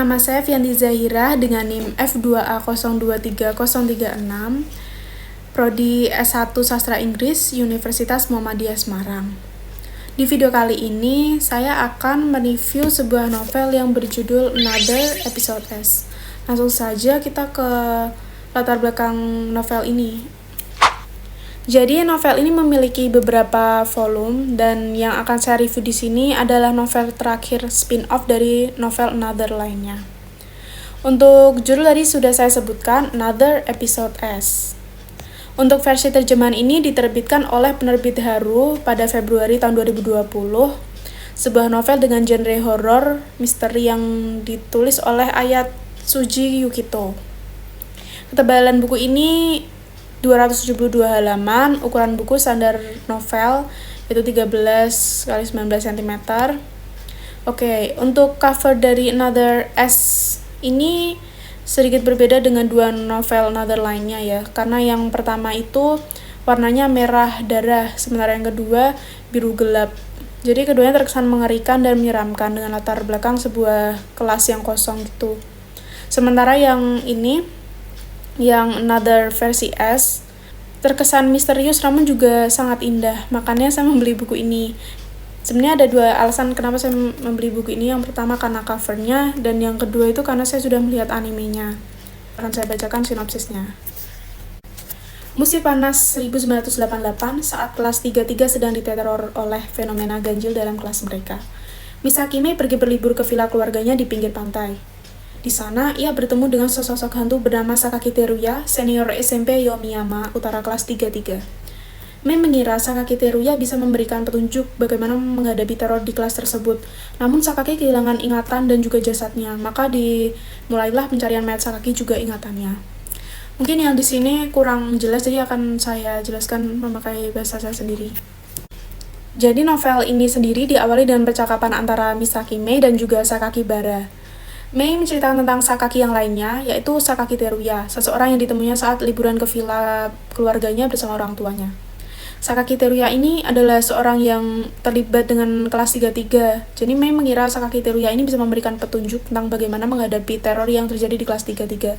Nama saya Fianti Zahira dengan NIM F2A023036, Prodi S1 Sastra Inggris, Universitas Muhammadiyah Semarang. Di video kali ini, saya akan mereview sebuah novel yang berjudul Another Episode S. Langsung saja kita ke latar belakang novel ini. Jadi novel ini memiliki beberapa volume dan yang akan saya review di sini adalah novel terakhir spin-off dari novel Another lainnya. Untuk judul tadi sudah saya sebutkan, Another Episode S. Untuk versi terjemahan ini diterbitkan oleh penerbit Haru pada Februari tahun 2020. Sebuah novel dengan genre horor misteri yang ditulis oleh Ayatsuji Yukito. Ketebalan buku ini 272 halaman, ukuran buku standar novel itu 13x19 cm. Oke, untuk cover dari Another S ini sedikit berbeda dengan dua novel Another lainnya ya, karena yang pertama itu warnanya merah darah, sementara yang kedua biru gelap. Jadi keduanya terkesan mengerikan dan menyeramkan dengan latar belakang sebuah kelas yang kosong gitu. Sementara yang ini, yang Another versi S, terkesan misterius namun juga sangat indah. Makanya saya membeli buku ini. Sebenarnya ada dua alasan kenapa saya membeli buku ini. Yang pertama karena covernya, dan yang kedua itu karena saya sudah melihat animenya. Akan saya bacakan sinopsisnya. Musim panas 1988 saat kelas 33 sedang diteror oleh fenomena ganjil dalam kelas mereka. Misakime pergi berlibur ke villa keluarganya di pinggir pantai. Di sana, ia bertemu dengan sesosok hantu bernama Sakaki Teruya, senior SMP Yomiyama, utara kelas 33. Mei mengira Sakaki Teruya bisa memberikan petunjuk bagaimana menghadapi teror di kelas tersebut. Namun Sakaki kehilangan ingatan dan juga jasadnya, maka dimulailah pencarian mayat Sakaki juga ingatannya. Mungkin yang di sini kurang jelas, jadi akan saya jelaskan memakai bahasa saya sendiri. Jadi novel ini sendiri diawali dengan percakapan antara Misakime dan juga Sakaki Bara. Mei menceritakan tentang Sakaki yang lainnya, yaitu Sakaki Teruya, seseorang yang ditemuinya saat liburan ke villa keluarganya bersama orang tuanya. Sakaki Teruya ini adalah seorang yang terlibat dengan kelas 33, jadi Mei mengira Sakaki Teruya ini bisa memberikan petunjuk tentang bagaimana menghadapi teror yang terjadi di kelas 33.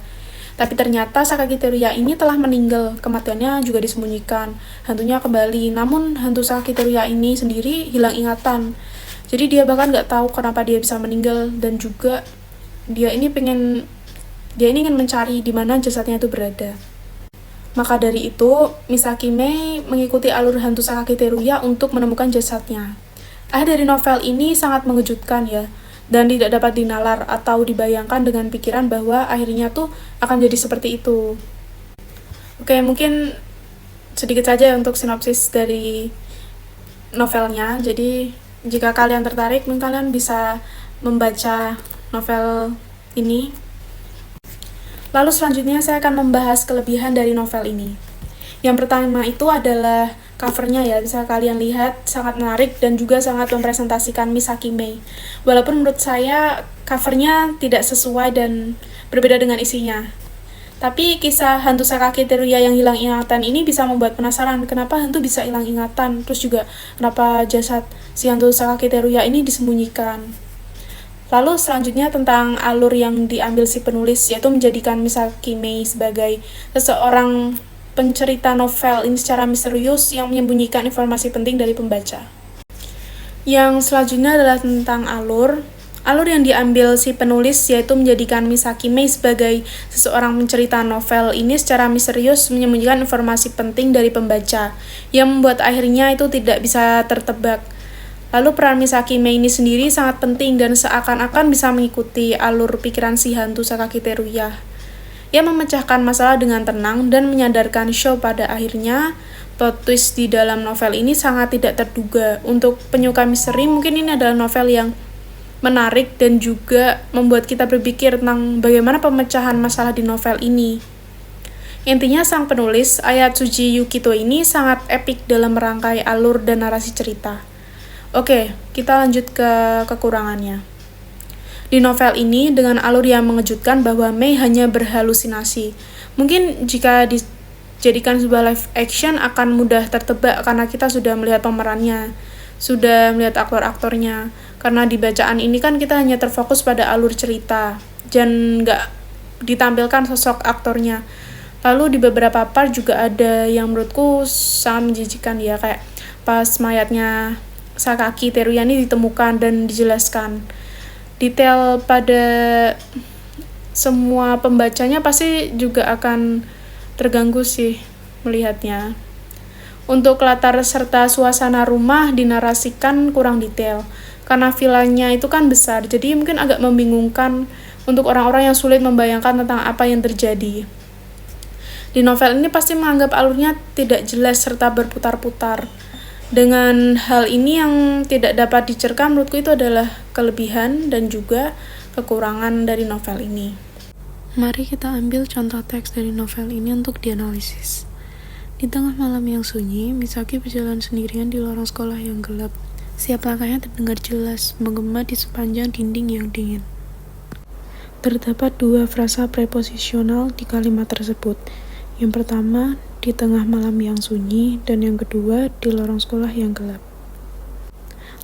Tapi ternyata Sakaki Teruya ini telah meninggal, kematiannya juga disembunyikan, hantunya kembali, namun hantu Sakaki Teruya ini sendiri hilang ingatan. Jadi dia bahkan gak tahu kenapa dia bisa meninggal, dan juga dia ini ingin mencari di mana jasadnya itu berada. Maka dari itu, Misakime mengikuti alur hantu Sakaki Teruya untuk menemukan jasadnya. Akhir dari novel ini sangat mengejutkan ya, dan tidak dapat dinalar atau dibayangkan dengan pikiran bahwa akhirnya tuh akan jadi seperti itu. Oke, mungkin sedikit saja untuk sinopsis dari novelnya. Jadi, jika kalian tertarik, mungkin kalian bisa membaca novel ini. Lalu selanjutnya saya akan membahas kelebihan dari novel ini. Yang pertama itu adalah covernya ya, bisa kalian lihat sangat menarik dan juga sangat mempresentasikan Misakime. Walaupun menurut saya covernya tidak sesuai dan berbeda dengan isinya. Tapi kisah hantu Sakaki Teruya yang hilang ingatan ini bisa membuat penasaran kenapa hantu bisa hilang ingatan, terus juga kenapa jasad si hantu Sakaki Teruya ini disembunyikan. Lalu selanjutnya tentang alur yang diambil si penulis, yaitu menjadikan Misakime sebagai seseorang pencerita novel ini secara misterius yang menyembunyikan informasi penting dari pembaca. Yang selanjutnya adalah tentang alur. Alur yang diambil si penulis yaitu menjadikan Misakime sebagai seseorang pencerita novel ini secara misterius menyembunyikan informasi penting dari pembaca, yang membuat akhirnya itu tidak bisa tertebak. Lalu peran Misakime ini sendiri sangat penting dan seakan-akan bisa mengikuti alur pikiran si hantu Sakaki Teruya. Ia memecahkan masalah dengan tenang dan menyadarkan show pada akhirnya. Plot twist di dalam novel ini sangat tidak terduga. Untuk penyuka misteri, mungkin ini adalah novel yang menarik dan juga membuat kita berpikir tentang bagaimana pemecahan masalah di novel ini. Intinya sang penulis, Ayatsuji Yukito ini sangat epik dalam merangkai alur dan narasi cerita. Oke, kita lanjut ke kekurangannya. Di novel ini, dengan alur yang mengejutkan bahwa Mei hanya berhalusinasi. Mungkin jika dijadikan sebuah live action akan mudah tertebak karena kita sudah melihat pemerannya, sudah melihat aktor-aktornya. Karena di bacaan ini kan kita hanya terfokus pada alur cerita. dan nggak ditampilkan sosok aktornya. Lalu di beberapa part juga ada yang menurutku sangat menjijikan ya, kayak pas mayatnya Sakaki Teruyani ditemukan dan dijelaskan. Detail pada semua pembacanya pasti juga akan terganggu sih melihatnya. Untuk latar serta suasana rumah dinarasikan kurang detail, karena villanya itu kan besar, jadi mungkin agak membingungkan untuk orang-orang yang sulit membayangkan tentang apa yang terjadi. Di novel ini pasti menganggap alurnya tidak jelas serta berputar-putar. Dengan hal ini yang tidak dapat dicerka, menurutku itu adalah kelebihan dan juga kekurangan dari novel ini. Mari kita ambil contoh teks dari novel ini untuk dianalisis. Di tengah malam yang sunyi, Misaki berjalan sendirian di lorong sekolah yang gelap. Setiap langkahnya terdengar jelas, menggema di sepanjang dinding yang dingin. Terdapat dua frasa preposisional di kalimat tersebut. Yang pertama, di tengah malam yang sunyi, dan yang kedua, di lorong sekolah yang gelap.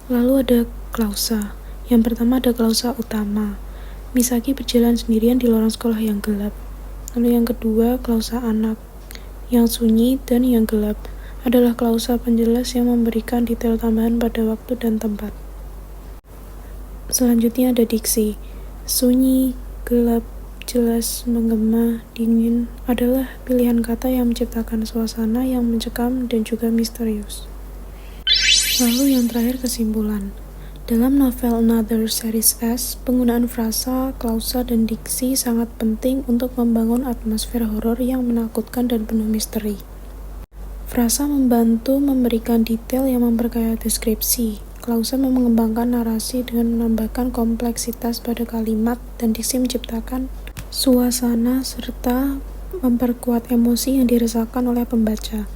Lalu ada klausa. Yang pertama ada klausa utama. Misaki berjalan sendirian di lorong sekolah yang gelap. Lalu yang kedua, klausa anak. Yang sunyi dan yang gelap adalah klausa penjelas yang memberikan detail tambahan pada waktu dan tempat. Selanjutnya ada diksi. Sunyi, gelap, jelas, menggema, dingin adalah pilihan kata yang menciptakan suasana yang mencekam dan juga misterius. Lalu yang terakhir kesimpulan. Dalam novel Another Series S, penggunaan frasa, klausa, dan diksi sangat penting untuk membangun atmosfer horor yang menakutkan dan penuh misteri. Frasa membantu memberikan detail yang memperkaya deskripsi. Klausa mengembangkan narasi dengan menambahkan kompleksitas pada kalimat, dan diksi menciptakan suasana serta memperkuat emosi yang dirasakan oleh pembaca.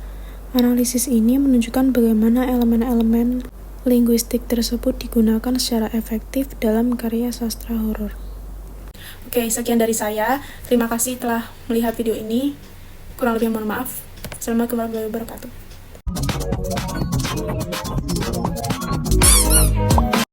Analisis ini menunjukkan bagaimana elemen-elemen linguistik tersebut digunakan secara efektif dalam karya sastra horor. Oke, sekian dari saya. Terima kasih telah melihat video ini. Kurang lebih mohon maaf. Assalamualaikum warahmatullahi wabarakatuh.